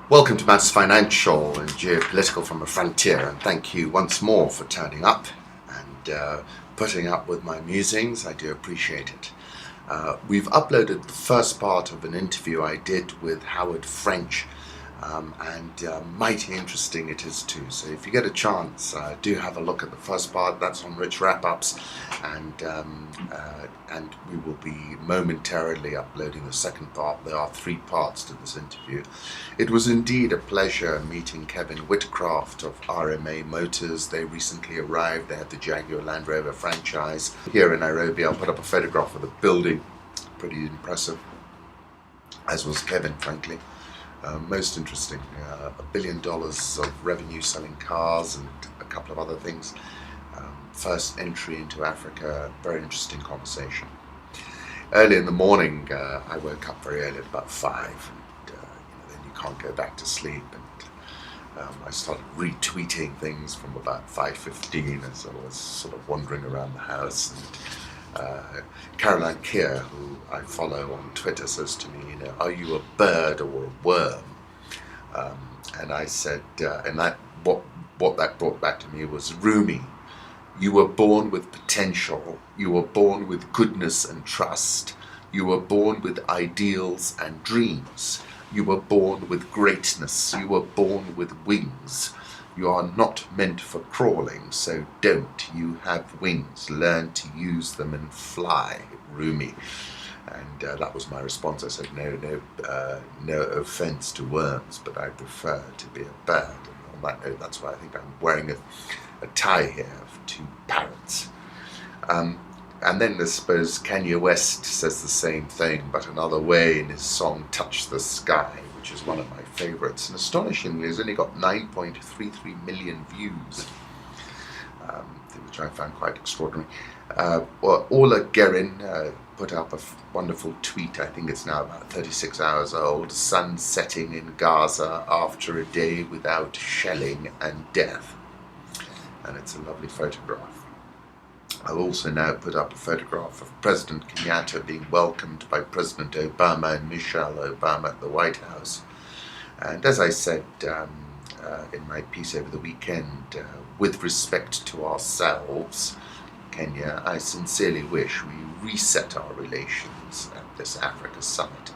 Welcome to Matt's Financial and Geopolitical from a Frontier, and thank you once more for turning up and putting up with my musings. I do appreciate it. We've uploaded the first part of an interview I did with Howard French, and mighty interesting it is too. So if you get a chance, do have a look at the first part. That's on Rich Wrap-Ups, and we will be momentarily uploading the second part. There are 3 parts to this interview. It was indeed a pleasure meeting Kevin Whitcraft of RMA Motors. They recently arrived. They had the Jaguar Land Rover franchise here in Nairobi. I'll put up a photograph of the building. Pretty impressive, as was Kevin, frankly. Most interesting. $1 billion of revenue selling cars and a couple of other things. First entry into Africa. Very interesting conversation. Early in the morning, I woke up very early at about 5, and then you can't go back to sleep. And I started retweeting things from about 5:15 as I was sort of wandering around the house. And Caroline Keir, who I follow on Twitter, says to me, are you a bird or a worm? And I said, what that brought back to me was Rumi. You were born with potential. You were born with goodness and trust. You were born with ideals and dreams. You were born with greatness. You were born with wings. You are not meant for crawling, so don't. You have wings. Learn to use them and fly, Rumi. And that was my response. I said, no offense to worms, but I prefer to be a bird. And on that note, that's why I think I'm wearing a tie here of 2 parrots. And then I suppose Kanye West says the same thing, but another way, in his song Touch the Sky, which is one of my favorites. And astonishingly, it's only got 9.33 million views, which I found quite extraordinary. Ola Guerin put up a wonderful tweet. I think it's now about 36 hours old. Sun setting in Gaza after a day without shelling and death. And it's a lovely photograph. I've also now put up a photograph of President Kenyatta being welcomed by President Obama and Michelle Obama at the White House. And as I said in my piece over the weekend, with respect to ourselves, Kenya, I sincerely wish we reset our relations at this Africa summit.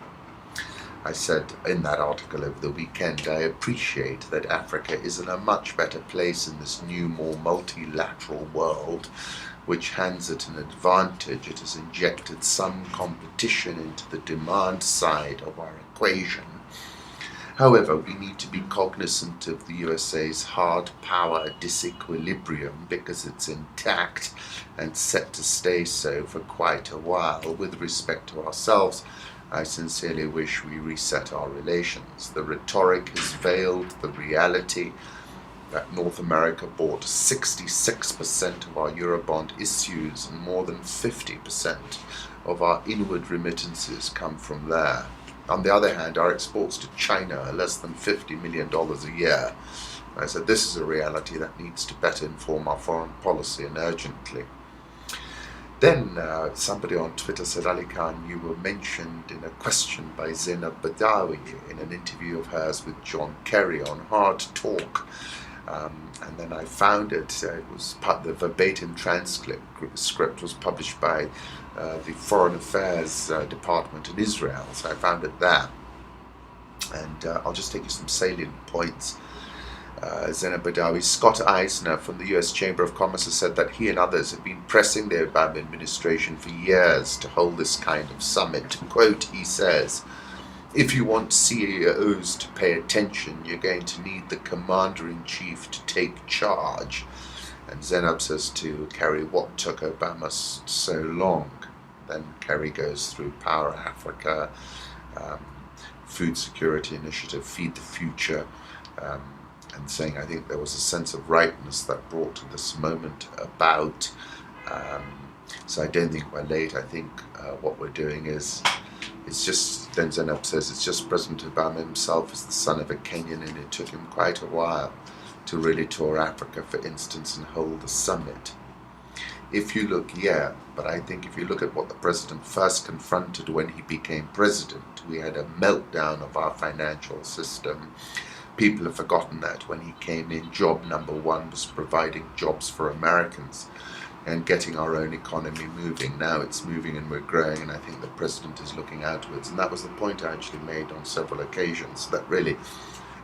I said in that article over the weekend, I appreciate that Africa is in a much better place in this new, more multilateral world, which hands it an advantage. It has injected some competition into the demand side of our equation. However, we need to be cognizant of the USA's hard power disequilibrium because it's intact and set to stay so for quite a while. With respect to ourselves, I sincerely wish we reset our relations. The rhetoric has veiled the reality that North America bought 66% of our Eurobond issues, and more than 50% of our inward remittances come from there. On the other hand, our exports to China are less than $50 million a year. I said this is a reality that needs to better inform our foreign policy, and urgently. Then somebody on Twitter said, Ali Khan, you were mentioned in a question by Zainab Badawi in an interview of hers with John Kerry on Hard Talk. And then I found it. It was the verbatim script was published by the Foreign Affairs Department in Israel. So I found it there. And I'll just take you some salient points. Zainab Badawi, Scott Eisner from the US Chamber of Commerce has said that he and others have been pressing the Obama administration for years to hold this kind of summit. Quote, he says, if you want CEOs to pay attention, you're going to need the commander-in-chief to take charge. And Zainab says to Kerry, what took Obama so long? Then Kerry goes through Power Africa, Food Security Initiative, Feed the Future, and saying, I think there was a sense of rightness that brought to this moment about. So I don't think we're late. I think what we're doing is, it's just, then Zainab says, it's just President Obama himself is the son of a Kenyan, and it took him quite a while to really tour Africa, for instance, and hold the summit. If you look, yeah, but I think if you look at what the president first confronted when he became president, we had a meltdown of our financial system. People have forgotten that when he came in, job number one was providing jobs for Americans and getting our own economy moving. Now it's moving and we're growing, and I think the president is looking outwards. And that was the point I actually made on several occasions, that really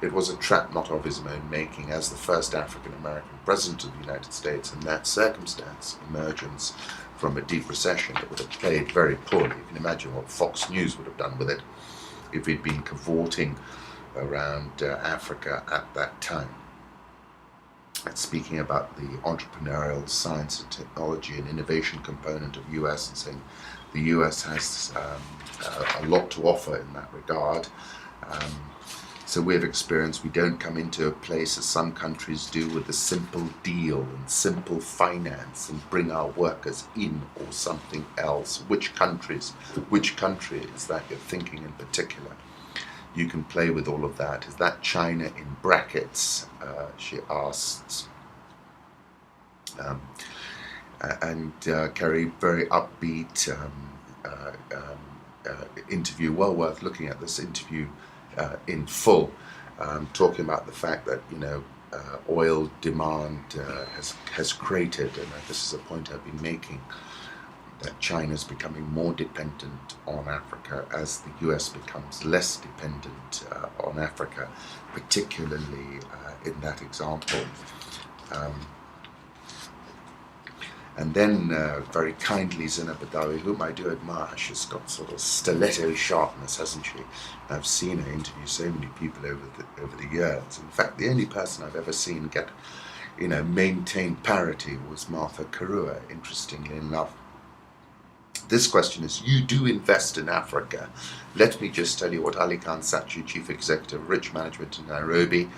it was a trap not of his own making. As the first African American president of the United States, in that circumstance, emergence from a deep recession, it would have played very poorly. You can imagine what Fox News would have done with it if he'd been cavorting around Africa at that time. And speaking about the entrepreneurial science and technology and innovation component of US, and saying the US has a lot to offer in that regard. So we have experienced we don't come into a place as some countries do with a simple deal and simple finance and bring our workers in or something else. Which country is that you're thinking in particular? You can play with all of that. Is that China in brackets? She asks. And Kerry, very upbeat interview. Well worth looking at this interview in full, talking about the fact that oil demand has cratered, and this is a point I've been making, that China is becoming more dependent on Africa as the US becomes less dependent on Africa, particularly in that example. And then very kindly Zina Badawi, whom I do admire, she's got sort of stiletto sharpness, hasn't she? I've seen her interview so many people over the years. In fact, the only person I've ever seen get, maintain parity was Martha Karua, interestingly enough. This question is, you do invest in Africa. Let me just tell you what Ali Khan Sachi, Chief Executive of Rich Management in Nairobi,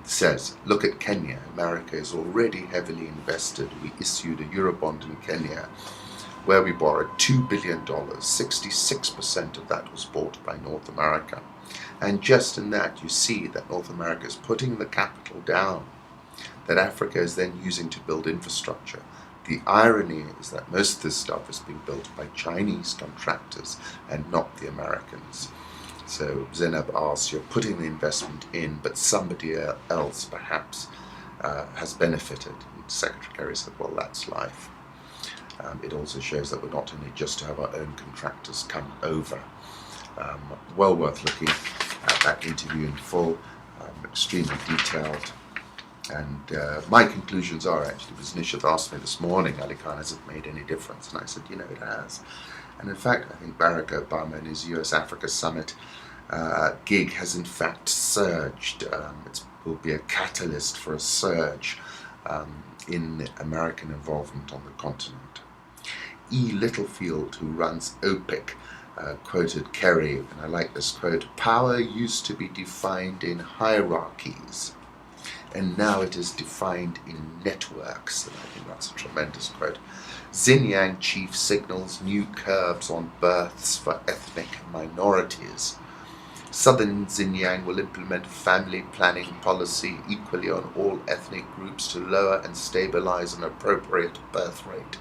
says. Look at Kenya. America is already heavily invested. We issued a Eurobond in Kenya where we borrowed $2 billion. 66% of that was bought by North America. And just in that, you see that North America is putting the capital down that Africa is then using to build infrastructure. The irony is that most of this stuff is being built by Chinese contractors and not the Americans. So Zainab asks, you're putting the investment in, but somebody else perhaps has benefited. And Secretary Kerry said, well, that's life. It also shows that we're not in it just to have our own contractors come over. Well worth looking at that interview in full, extremely detailed. And my conclusions are actually, because Nishat asked me this morning, Ali Khan, has it made any difference? And I said, it has. And in fact, I think Barack Obama in his US-Africa summit gig has in fact surged. It will be a catalyst for a surge in American involvement on the continent. E. Littlefield, who runs OPIC, quoted Kerry, and I like this quote, power used to be defined in hierarchies, and now it is defined in networks. And I think that's a tremendous quote. Xinjiang chief signals new curbs on births for ethnic minorities. Southern Xinjiang will implement family planning policy equally on all ethnic groups to lower and stabilize an appropriate birth rate.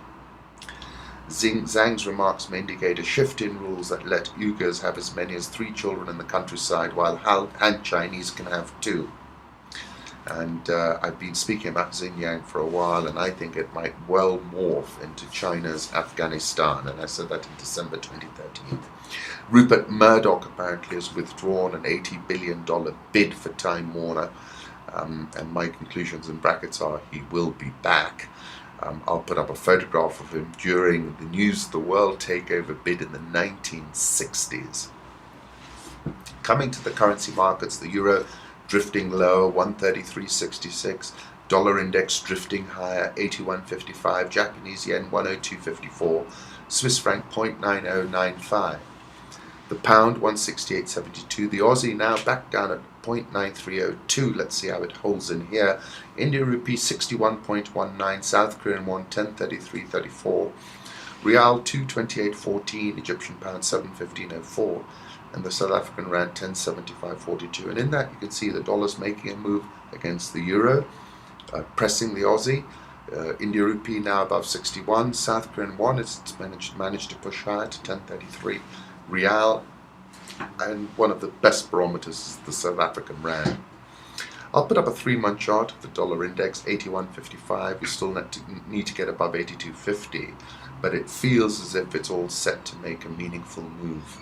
Zhang's remarks may indicate a shift in rules that let Uyghurs have as many as 3 children in the countryside, while Han Chinese can have 2. And I've been speaking about Xinjiang for a while, and I think it might well morph into China's Afghanistan, and I said that in December 2013. Rupert Murdoch apparently has withdrawn an $80 billion bid for Time Warner, and my conclusions in brackets are he will be back. I'll put up a photograph of him during the News of the World takeover bid in the 1960s. Coming to the currency markets, the euro drifting lower, 133.66. Dollar index drifting higher, 81.55. Japanese yen, 102.54. Swiss franc, 0.9095. The pound, 168.72. The Aussie now back down at 0.9302. Let's see how it holds in here. Indian rupee, 61.19. South Korean won, 1033.34. Rial, 228.14. Egyptian pound, 715.04. And the South African rand, 1075.42. And in that you can see the dollar's making a move against the euro, pressing the Aussie. India rupee now above 61. South Korean won, it's managed to push higher to 1033. Rial, and one of the best barometers is the South African rand. I'll put up a 3-month chart of the dollar index, 81.55. We still need to get above 82.50, but it feels as if it's all set to make a meaningful move.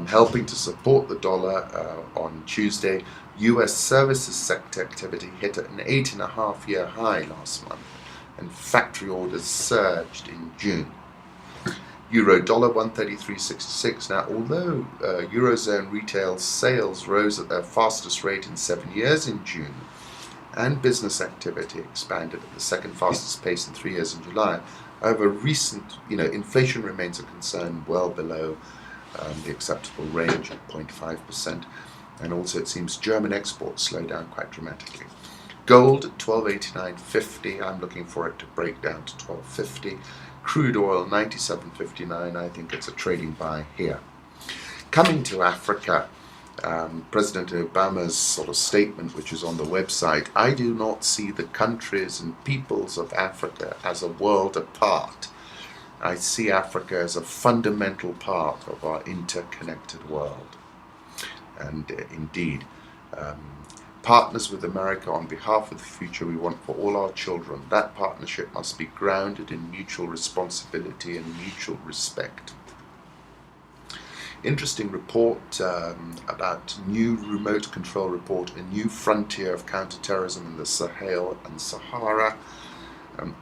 Helping to support the dollar on Tuesday, US services sector activity hit an 8.5-year high last month, and factory orders surged in June. Euro dollar 133.66. Now, although Eurozone retail sales rose at their fastest rate in 7 years in June, and business activity expanded at the second fastest pace in 3 years in July, however, recent inflation remains a concern, well below the acceptable range of 0.5%, and also it seems German exports slow down quite dramatically. Gold at 1289.50. I'm looking for it to break down to 1250. Crude oil 97.59. I think it's a trading buy here. Coming to Africa, President Obama's sort of statement, which is on the website, I do not see the countries and peoples of Africa as a world apart. I see Africa as a fundamental part of our interconnected world. And indeed, partners with America on behalf of the future we want for all our children. That partnership must be grounded in mutual responsibility and mutual respect. Interesting report about new remote control report, a new frontier of counterterrorism in the Sahel and Sahara.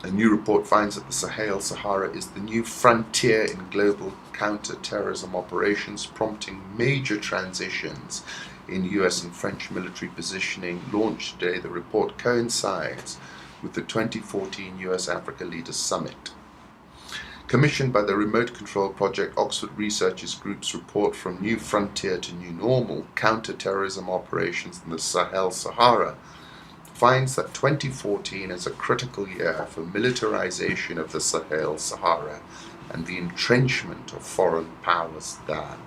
A new report finds that the Sahel-Sahara is the new frontier in global counter-terrorism operations, prompting major transitions in US and French military positioning. Launched today, the report coincides with the 2014 US-Africa Leaders Summit. Commissioned by the Remote Control Project, Oxford Researchers Group's report From New Frontier to New Normal, Counter-Terrorism Operations in the Sahel-Sahara finds that 2014 is a critical year for militarization of the Sahel-Sahara and the entrenchment of foreign powers there.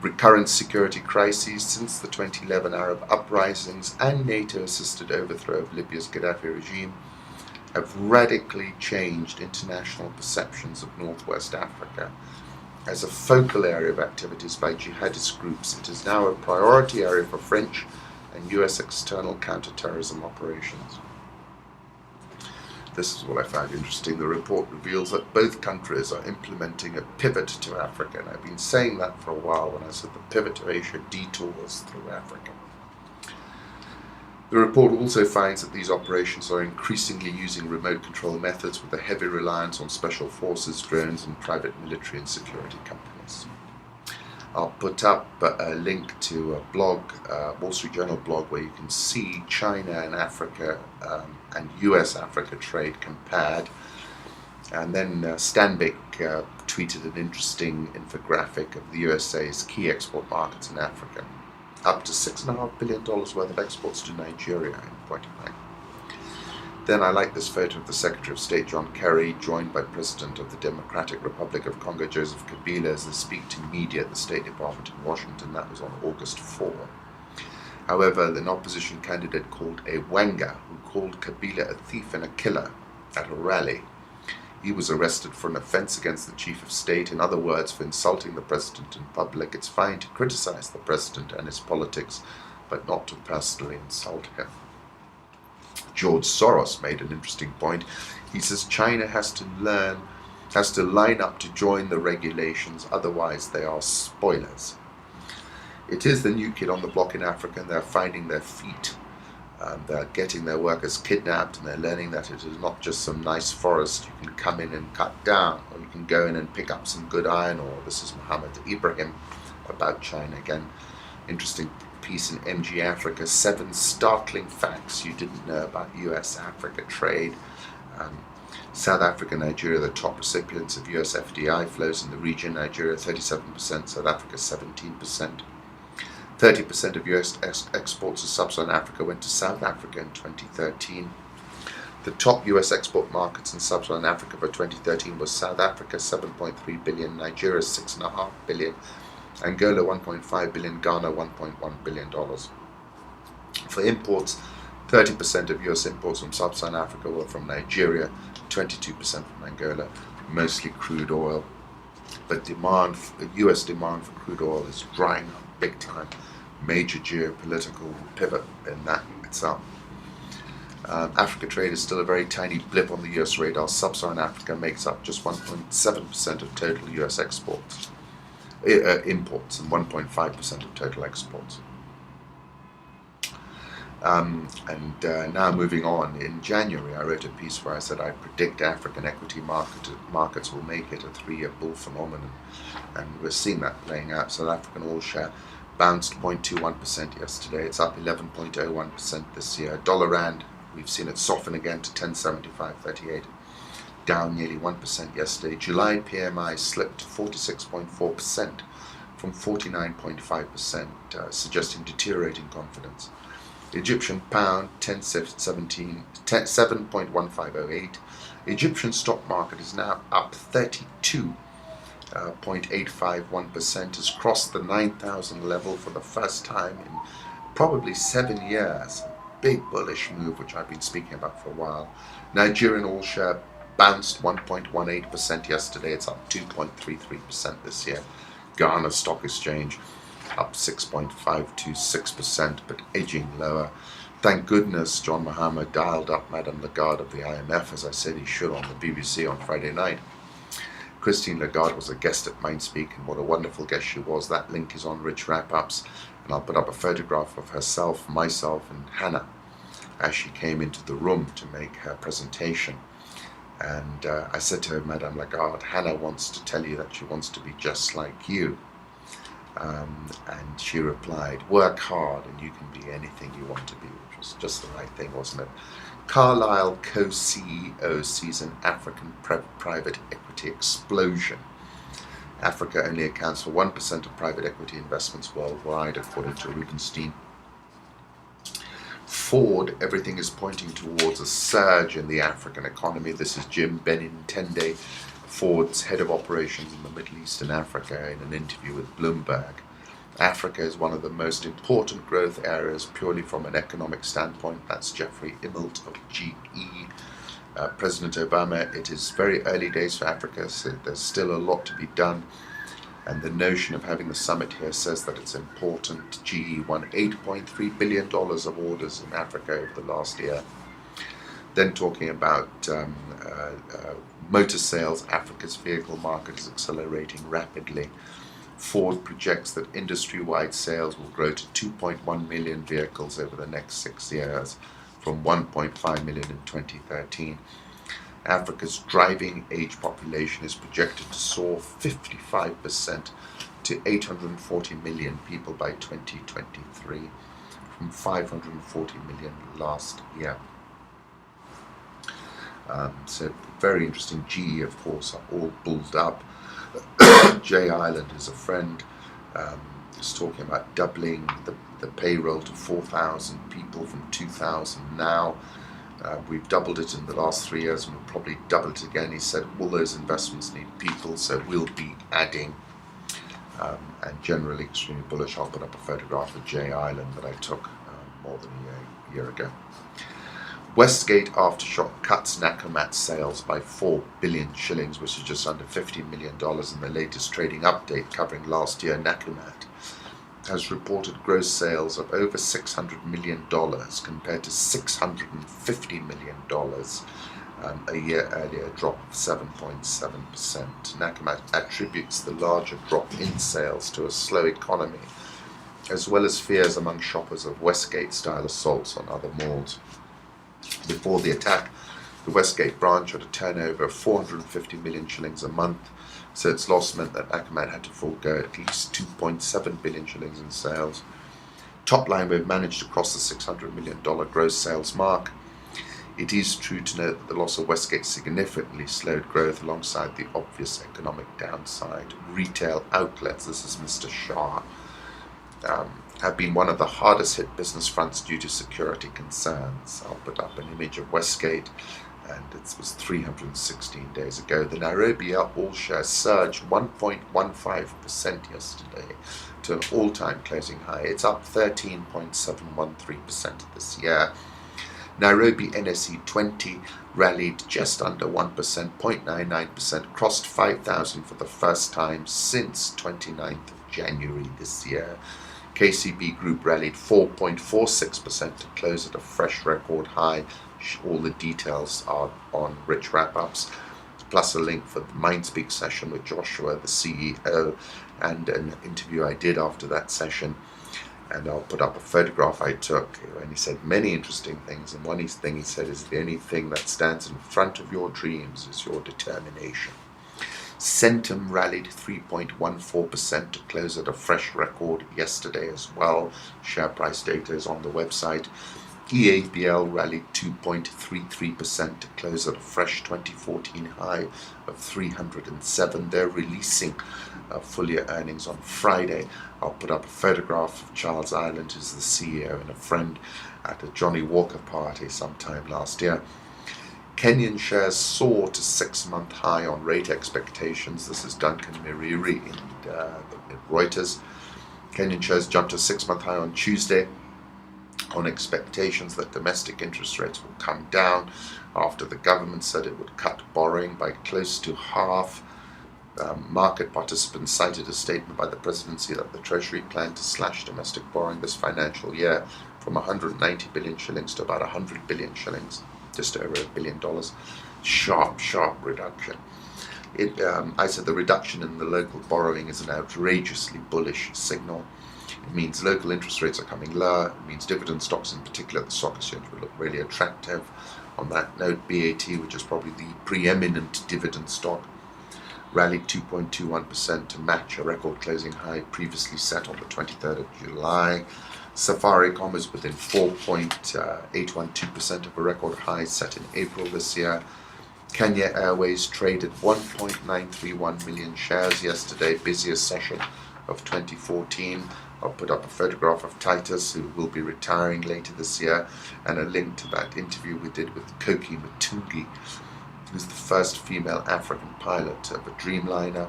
Recurrent security crises since the 2011 Arab uprisings and NATO-assisted overthrow of Libya's Gaddafi regime have radically changed international perceptions of Northwest Africa. As a focal area of activities by jihadist groups, it is now a priority area for French and US external counterterrorism operations. This is what I found interesting. The report reveals that both countries are implementing a pivot to Africa, and I've been saying that for a while when I said the pivot to Asia detours through Africa. The report also finds that these operations are increasingly using remote control methods with a heavy reliance on special forces, drones, and private military and security companies. I'll put up a link to a blog, Wall Street Journal blog, where you can see China and Africa and US-Africa trade compared. And then Stanbic tweeted an interesting infographic of the USA's key export markets in Africa. Up to $6.5 billion worth of exports to Nigeria, in point of fact. Then I like this photo of the Secretary of State John Kerry, joined by President of the Democratic Republic of Congo Joseph Kabila, as they speak to media at the State Department in Washington. That was on August 4. However, an opposition candidate called a Wanga, who called Kabila a thief and a killer at a rally. He was arrested for an offense against the Chief of State, in other words, for insulting the President in public. It's fine to criticize the President and his politics, but not to personally insult him. George Soros made an interesting point. He says China has to line up to join the regulations, otherwise they are spoilers. It is the new kid on the block in Africa, and they're finding their feet. They're getting their workers kidnapped, and they're learning that it is not just some nice forest you can come in and cut down, or you can go in and pick up some good iron ore. This is Mohammed Ibrahim about China again. Interesting piece in MG Africa, 7 startling facts you didn't know about US-Africa trade. South Africa and Nigeria are the top recipients of US FDI flows in the region. Nigeria 37%, South Africa 17%. 30% of US exports to sub-Saharan Africa went to South Africa in 2013. The top US export markets in sub-Saharan Africa for 2013 was South Africa 7.3 billion, Nigeria 6.5 billion, Angola $1.5 billion, Ghana $1.1 billion. For imports, 30% of US imports from sub-Saharan Africa were from Nigeria, 22% from Angola, mostly crude oil. But US demand for crude oil is drying up big time. Major geopolitical pivot in that itself. Africa trade is still a very tiny blip on the US radar. Sub-Saharan Africa makes up just 1.7% of total US imports and 1.5% of total exports. Now moving on, in January I wrote a piece where I said I predict African equity markets will make it a 3-year bull phenomenon, and we're seeing that playing out. South African oil share bounced 0.21% yesterday. It's up 11.01% this year. Dollar rand, we've seen it soften again to 10.7538, down nearly 1% yesterday. July PMI slipped to 46.4% from 49.5%, suggesting deteriorating confidence. Egyptian pound 7.1508. Egyptian stock market is now up 32.851%, has crossed the 9,000 level for the first time in probably 7 years. Big bullish move, which I've been speaking about for a while. Nigerian oil share bounced 1.18% yesterday. It's up 2.33% this year. Ghana Stock Exchange up 6.526%, but edging lower. Thank goodness John Mahama dialed up Madame Lagarde of the IMF, as I said he should, on the BBC on Friday night. Christine Lagarde was a guest at Mindspeak, and what a wonderful guest she was. That link is on Rich Wrap-Ups, and I'll put up a photograph of herself, myself, and Hannah as she came into the room to make her presentation. And I said to her, Madame Lagarde, Hannah wants to tell you that she wants to be just like you. And she replied, work hard and you can be anything you want to be, which was just the right thing, wasn't it? Carlyle co-CEO sees an African private equity explosion. Africa only accounts for 1% of private equity investments worldwide, according to Rubenstein. Ford, everything is pointing towards a surge in the African economy. This is Jim Benintende, Ford's head of operations in the Middle East and Africa, in an interview with Bloomberg. Africa is one of the most important growth areas purely from an economic standpoint. That's Jeffrey Immelt of GE. President Obama, it is very early days for Africa, so there's still a lot to be done. And the notion of having the summit here says that it's important. GE won $8.3 billion of orders in Africa over the last year. Then talking about motor sales, Africa's vehicle market is accelerating rapidly. Ford projects that industry-wide sales will grow to 2.1 million vehicles over the next 6 years, from 1.5 million in 2013. Africa's driving age population is projected to soar 55% to 840 million people by 2023, from 540 million last year. So very interesting. GE, of course, are all bulled up. Jay Ireland is a friend, is talking about doubling the payroll to 4,000 people from 2,000 now. We've doubled it in the last 3 years, and we'll probably double it again. He said all those investments need people, so we'll be adding, and generally extremely bullish. I'll put up a photograph of Jay Ireland that I took more than a year ago. Westgate Aftershock cuts Nakumatt sales by 4 billion shillings, which is just under $50 million in the latest trading update covering last year. Nakumatt has reported gross sales of over $600 million compared to $650 million a year earlier, a drop of 7.7%. Nakumatt attributes the larger drop in sales to a slow economy, as well as fears among shoppers of Westgate-style assaults on other malls. Before the attack, the Westgate branch had a turnover of 450 million shillings a month, so its loss meant that Nakumatt had to forego at least 2.7 billion shillings in sales. Top line, we've managed to cross the $600 million gross sales mark. It is true to note that the loss of Westgate significantly slowed growth alongside the obvious economic downside. Retail outlets, this is Mr. Shah, have been one of the hardest hit business fronts due to security concerns. I'll put up an image of Westgate, and it was 316 days ago. The Nairobi All Share surged 1.15% yesterday to an all-time closing high. It's up 13.713% this year. Nairobi NSE 20 rallied just under 1%, 0.99%, crossed 5,000 for the first time since 29th of January this year. KCB Group rallied 4.46% to close at a fresh record high. All the details are on Rich Wrap-Ups, plus a link for the Mindspeak session with Joshua, the CEO, and an interview I did after that session. And I'll put up a photograph I took, and he said many interesting things. And one thing he said is the only thing that stands in front of your dreams is your determination. Centum rallied 3.14% to close at a fresh record yesterday as well. Share price data is on the website. EABL rallied 2.33% to close at a fresh 2014 high of 307. They're releasing full year earnings on Friday. I'll put up a photograph of Charles Ireland, who's the CEO and a friend, at a Johnny Walker party sometime last year. Kenyan shares soar to 6-month high on rate expectations. This is Duncan Miriri in Reuters. Kenyan shares jumped to 6-month high on Tuesday on expectations that domestic interest rates will come down after the government said it would cut borrowing by close to half. Market participants cited a statement by the presidency that the Treasury planned to slash domestic borrowing this financial year from 190 billion shillings to about 100 billion shillings, just over $1 billion. Sharp reduction. I said the reduction in the local borrowing is an outrageously bullish signal. It means local interest rates are coming lower. It means dividend stocks, in particular the stock exchange, will look really attractive. On that note, BAT, which is probably the preeminent dividend stock, rallied 2.21% to match a record closing high previously set on the 23rd of July. Safaricom is within 4.812% of a record high set in April this year. Kenya Airways traded 1.931 million shares yesterday, busiest session of 2014. I'll put up a photograph of Titus, who will be retiring later this year, and a link to that interview we did with Koki Matungi, who's the first female African pilot of a Dreamliner.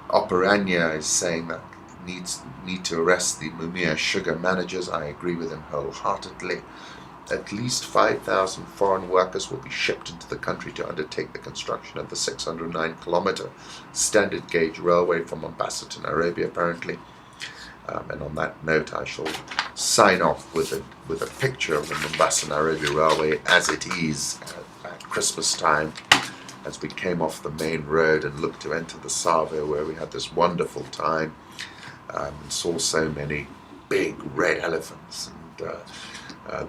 Operanya is saying that need to arrest the Mumia sugar managers. I agree with him wholeheartedly. At least 5,000 foreign workers will be shipped into the country to undertake the construction of the 609-kilometer standard gauge railway from Mombasa to Nairobi, apparently. And on that note, I shall sign off with a picture of the Mombasa-Nairobi railway as it is at Christmas time, as we came off the main road and looked to enter the Savo, where we had this wonderful time and saw so many big red elephants. And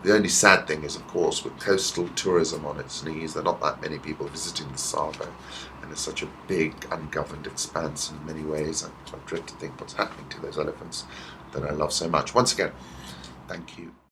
the only sad thing is, of course, with coastal tourism on its knees, there are not that many people visiting the Savo, and it's such a big, ungoverned expanse in many ways. I dread to think what's happening to those elephants that I love so much. Once again, thank you.